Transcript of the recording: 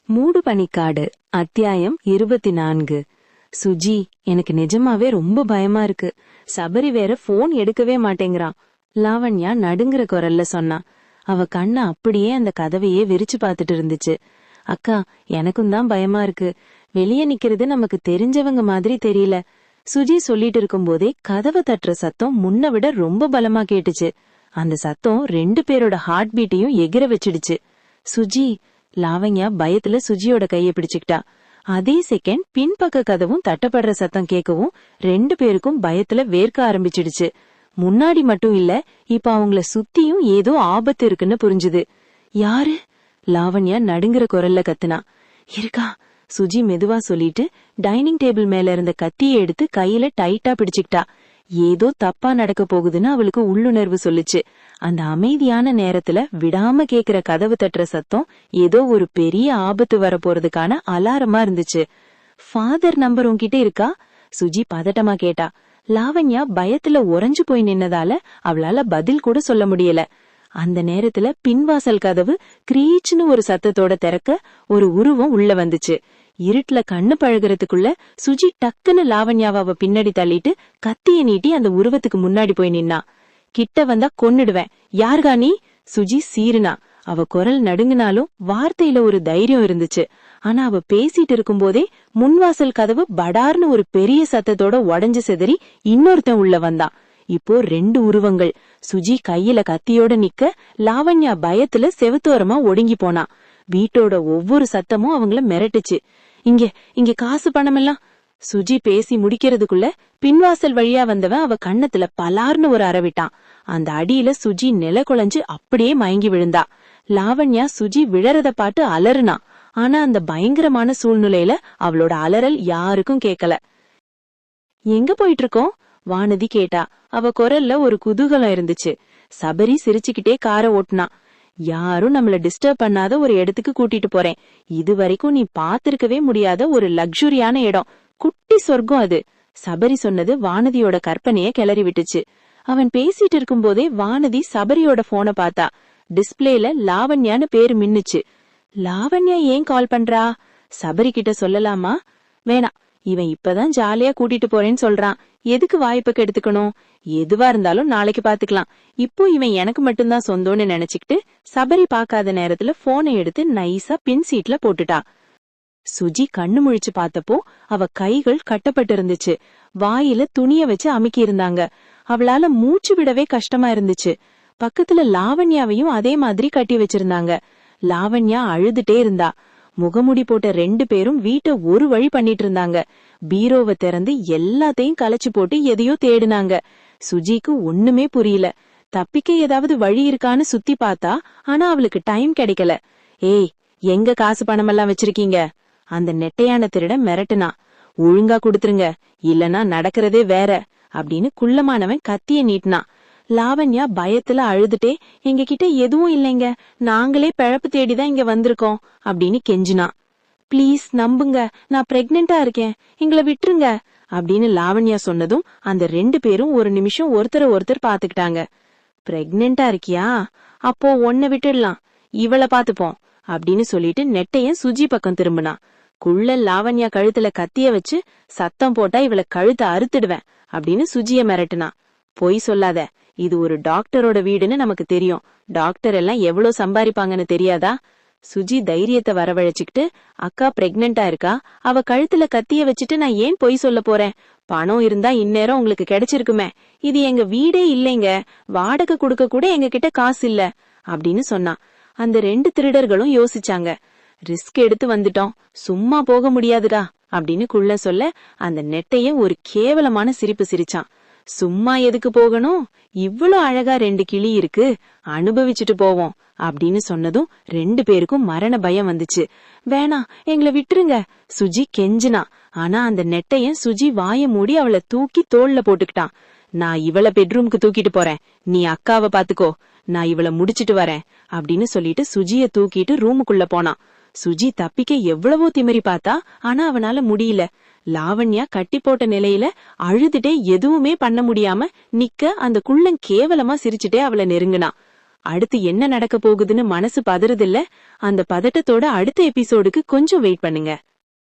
மூடு பனிக்காடு அத்தியாயம் 24. சுஜி, எனக்கு நிஜமாவே ரொம்ப பயமா இருக்கு. சபரி வேற போன் எடுக்கவே மாட்டேங்கிறான். லாவண்யா நடுங்குற குரல்ல சொன்னா. அவ கண்ணு அப்படியே அந்த கதவையே விரிச்சு பாத்துட்டு இருந்துச்சு. அக்கா, எனக்கும் தான் பயமா இருக்கு. வெளியே நிக்கிறது நமக்கு தெரிஞ்சவங்க மாதிரி தெரியல. சுஜி சொல்லிட்டு இருக்கும் போதே கதவை தட்டுற சத்தம் முன்ன விட ரொம்ப பலமா கேட்டுச்சு. அந்த சத்தம் 2 பேரோட ஹார்ட் பீட்டையும் எகிர வச்சிடுச்சு. சுஜி, லாவண்யா பயத்துல சுஜியோட கைய பிடிச்சுக்கிட்டா. அதே செகண்ட் பின்பக்க கதவும் தட்டப்படுற சத்தம் கேட்கவும் 2 பேருக்கும் பயத்துல வேர்க்க ஆரம்பிச்சிடுச்சு. முன்னாடி மட்டும் இல்ல, இப்ப அவங்கள சுத்தியும் ஏதோ ஆபத்து இருக்குன்னு புரிஞ்சுது. யாரு? லாவண்யா நடுங்குற குரல்ல கத்துனா. இருக்கா, சுஜி மெதுவா சொல்லிட்டு டைனிங் டேபிள் மேல இருந்த கத்தியை எடுத்து கையில டைட்டா பிடிச்சுக்கிட்டா. ஏதோ தப்பா நடக்க போகுதுன்னு அவளுக்கு உள்ளுணர்வு சொல்லுச்சு. அந்த அமைதியான நேரத்துல விடாம கேக்குற கதவு தட்டுற சத்தம் ஏதோ ஒரு பெரிய ஆபத்து வர போறதுக்கான அலாரமா இருந்துச்சு. ஃபாதர் நம்பர் உன்கிட்ட இருக்கா? சுஜி பதட்டமா கேட்டா. லாவண்யா பயத்துல உறைஞ்சு போய் நின்னதால அவளால பதில் கூட சொல்ல முடியல. அந்த நேரத்துல பின்வாசல் கதவு கிரீச்னு ஒரு சத்தத்தோட திறக்க ஒரு உருவம் உள்ள வந்துச்சு. இருட்டுல கண்ணு பழகிறதுக்குள்ள சுஜி டக்குன்னு லாவண்யாவை பின்னாடி தள்ளிட்டு கத்திய நீட்டி அந்த உருவத்துக்கு முன்னாடி போய் நின்னா. கிட்ட வந்தா கொன்னுடுவேன், யாருகா நீ? சுஜி சீருனா. அவ குரல் நடுங்கினாலும் வார்த்தையில ஒரு தைரியம் இருந்துச்சு. ஆனா அவ பேசிட்டு இருக்கும் போதே முன்வாசல் கதவு படார்னு ஒரு பெரிய சத்தத்தோட உடைஞ்சு செதறி இன்னொருத்தன் உள்ள வந்தான். இப்போ 2 உருவங்கள். சுஜி கையில கத்தியோட நிக்க, லாவண்யா பயத்துல செவுத்தோரமா ஒடுங்கி போனா. வீட்டோட ஒவ்வொரு சத்தமும் அவங்கள மிரட்டுச்சு. இங்க காசு பணமெல்லாம். சுஜி பேசி முடிக்கிறதுக்குள்ள பின்வாசல் வழியா வந்தவன் அவ கண்ணத்துல பலார்னு ஒரு அரவிட்டான். அந்த அடியில சுஜி நில குலைஞ்சு அப்படியே மயங்கி விழுந்தா. லாவண்யா சுஜி விழறத பாட்டு அலறுனா. ஆனா அந்த பயங்கரமான சூழ்நிலையில அவளோட அலறல் யாருக்கும் கேட்கல. எங்க போயிட்டு இருக்கோம்? வானதி கேட்டா. அவ குரல்ல ஒரு குதூகலம் இருந்துச்சு. சபரி சிரிச்சுக்கிட்டே காரை ஓட்டுனா. யாரும் நம்மள டிஸ்டர்ப் பண்ணாத ஒரு இடத்துக்கு கூட்டிட்டு போறேன். இது வரைக்கும் நீ பாத்திருக்கவே முடியாத ஒரு லக்ஸுரியான இடம். குட்டி சொர்க்கம் அது. சபரி சொன்னது வானதியோட கற்பனைய கிளறி விட்டுச்சு. அவன் பேசிட்டு இருக்கும் போதே வானதி சபரியோட போனை பார்த்தா. டிஸ்பிளேல லாவண்யான்னு பேரு மின்னுச்சு. லாவண்யா ஏன் கால் பண்றா? சபரி கிட்ட சொல்லலாமா? வேணாம், இவன் இப்பதான் ஜாலியா கூட்டிட்டு போறேன்னு சொல்றான். எதுக்கு வாய்ப்புக்கு எடுத்துக்கணும்? எதுவா இருந்தாலும் நாளைக்கு பாத்துக்கலாம். இப்போ இவன் எனக்கு மட்டும்தான் சொந்தம்னு நினைச்சுக்கிட்டு சபரி பாக்காத நேரத்துல போனை எடுத்து நைஸா பின் சீட்ல போட்டுட்டா. சுஜி கண்ணு முழிச்சு பார்த்தப்போ அவ கைகள் கட்டப்பட்டு இருந்துச்சு. வாயில துணிய வச்சு அமுக்கி இருந்தாங்க. அவளால மூச்சு விடவே கஷ்டமா இருந்துச்சு. பக்கத்துல லாவண்யாவையும் அதே மாதிரி கட்டி வச்சிருந்தாங்க. லாவண்யா அழுதுட்டே இருந்தா. முகமுடி போட்ட 2 பேரும் வீட்டை ஒரு வழி பண்ணிட்டு இருந்தாங்க. பீரோவை திறந்து எல்லாத்தையும் கலைச்சு போட்டு எதையோ தேடினாங்க. சுஜிக்கு ஒண்ணுமே புரியல. தப்பிக்க ஏதாவது வழி இருக்கான்னு சுத்தி பார்த்தா, ஆனா அவளுக்கு டைம் கிடைக்கல. ஏய், எங்க காசு பணமெல்லாம் வச்சிருக்கீங்க? அந்த நெட்டையான திருட மிரட்டுனா. ஒழுங்கா குடுத்துருங்க, இல்லனா நடக்கிறதே வேற அப்படின்னு குள்ளமானவன் கத்திய நீட்டினா. லாவண்யா பயத்துல அழுதுட்டே, எங்க கிட்ட எதுவும் இல்லைங்க, நாங்களே பிழப்பு தேடிதான் இங்க வந்திருக்கோம் அப்படின்னு கெஞ்சினா. பிளீஸ் நம்புங்க, நான் பிரெக்னெண்டா இருக்கேன், எங்களை விட்டுருங்க அப்படின்னு லாவண்யா சொன்னதும் அந்த 2 பேரும் ஒரு நிமிஷம் ஒருத்தர் பாத்துக்கிட்டாங்க. பிரெக்னெண்டா இருக்கியா? அப்போ உன்னை விட்டுடலாம், இவளை பாத்துப்போம் அப்படின்னு சொல்லிட்டு நெட்டையன் சுஜி பக்கம் திரும்பினா. குள்ள லாவண்யா கழுத்துல கத்திய வச்சு, சத்தம் போட்டா இவளை கழுத்தை அறுத்துடுவேன் அப்படின்னு சுஜிய மிரட்டுனா. பொய் சொல்லாத, இது ஒரு டாக்டரோட வீடுன்னு நமக்கு தெரியும். டாக்டர் எல்லாம் எவ்வளவு சம்பாதிப்பாங்கன்னு தெரியாதா? சுஜி தைரியத்தை வரவழைச்சுக்கிட்டு, அக்கா பிரெக்னெண்டா இருக்கா, அவ கழுத்துல கத்திய வச்சுட்டு நான் ஏன் பொய் சொல்ல போறேன்? பணம் இருந்தா இந்நேரம் உங்களுக்கு கிடைச்சிருக்குமே. இது எங்க வீடே இல்லைங்க, வாடகை கொடுக்க கூட எங்க கிட்ட காசு இல்ல அப்படின்னு சொன்னா. அந்த 2 திருடர்களும் யோசிச்சாங்க. ரிஸ்க் எடுத்து வந்துட்டோம், சும்மா போக முடியாதுடா அப்படின்னு குள்ள சொல்ல, அந்த நெட்டைய ஒரு கேவலமான சிரிப்பு சிரிச்சான். சும்மா எதுக்கு போகணும், இவ்வளவு அழகா 2 கிளி இருக்கு, அனுபவிச்சுட்டு போவோம் அப்படின்னு சொன்னதும் 2 பேருக்கும் மரண பயம் வந்துச்சு. வேணா, எங்களை விட்டுருங்க சுஜி கெஞ்சினா. ஆனா அந்த நெட்டையன் சுஜி வாய மூடி அவளை தூக்கி தோள்ல போட்டுக்கிட்டான். நான் இவளை பெட்ரூம்க்கு தூக்கிட்டு போறேன், நீ அக்காவை பாத்துக்கோ, நான் இவளை முடிச்சிட்டு வரேன் அப்படின்னு சொல்லிட்டு சுஜிய தூக்கிட்டு ரூமுக்குள்ள போனான். சுஜி தப்பிக்க எவ்வளவோ திமிரி பார்த்தா, ஆனா அவனால முடியல. லாவண்யா கட்டி போட்ட நிலையில அழுதுட்டே எதுவுமே பண்ண முடியாம நிக்க, அந்த குள்ளன் கேவலமா சிரிச்சுட்டே அவளை நெருங்கினா. அடுத்து என்ன நடக்க போகுதுன்னு மனசு பதறுதில்ல? அந்த பதட்டத்தோட அடுத்த எபிசோடுக்கு கொஞ்சம் வெயிட் பண்ணுங்க.